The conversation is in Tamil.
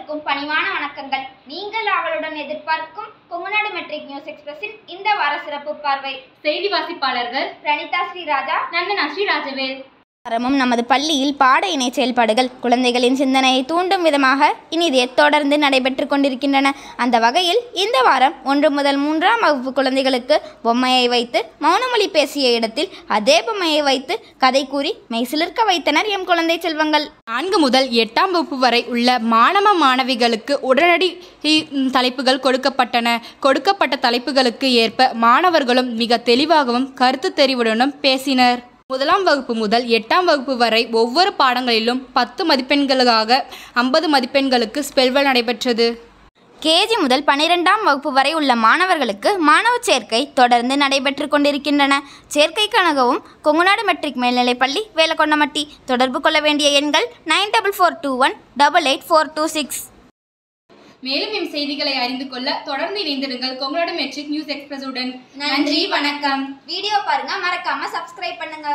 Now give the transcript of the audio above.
அனைவருக்கும் பணிவான வணக்கங்கள். நீங்கள் அவளுடன் எதிர்பார்க்கும் கொங்குநாடு மெட்ரிக் நியூஸ் எக்ஸ்பிரஸின் இந்த வார சிறப்பு பார்வை. செய்தி வாசிப்பாளர்கள் பிரணிதா ஸ்ரீராஜா, நந்தனா ஸ்ரீராஜவேல். வாரமும் நமது பள்ளியில் பாட இணை செயல்பாடுகள் குழந்தைகளின் சிந்தனையை தூண்டும் விதமாக இனிதே தொடர்ந்து நடைபெற்று கொண்டிருக்கின்றன. அந்த வகையில் இந்த வாரம் 1 முதல் 3ஆம் வகுப்பு குழந்தைகளுக்கு பொம்மையை வைத்து மௌனமொழி பேசிய இடத்தில் அதே பொம்மையை வைத்து கதை கூறி மெய்சிலிர்க்க வைத்தனர் எம் குழந்தை செல்வங்கள். 4 முதல் 8ஆம் வகுப்பு வரை உள்ள மாணவ மாணவிகளுக்கு உடனடி தலைப்புகள் கொடுக்கப்பட்டன. கொடுக்கப்பட்ட தலைப்புகளுக்கு ஏற்ப மாணவர்களும் மிக தெளிவாகவும் கருத்து தெரிவுடனும் பேசினர். 1ஆம் வகுப்பு முதல் 8ஆம் வகுப்பு வரை ஒவ்வொரு பாடங்களிலும் 10 மதிப்பெண்களுக்காக 50 மதிப்பெண்களுக்கு ஸ்பெல்வெல் நடைபெற்றது. கேஜி முதல் 12ஆம் வகுப்பு வரை உள்ள மாணவர்களுக்கு மாணவ சேர்க்கை தொடர்ந்து நடைபெற்று கொண்டிருக்கின்றன. சேர்க்கைக்காகவும் கொங்குநாடு மெட்ரிக் மேல்நிலைப்பள்ளி வேலக்கொண்டமட்டி. தொடர்பு கொள்ள வேண்டிய எண்கள் 9421888426. மேலும் எம் செய்திகளை அறிந்து கொள்ள தொடர்ந்து இணைந்திருங்கள் கொங்குநாடு மெட்ரிக் நியூஸ் எக்ஸ்பிரஸுடன். நன்றி, வணக்கம். வீடியோ பாருங்க, மறக்காம சப்ஸ்கிரைப் பண்ணுங்க.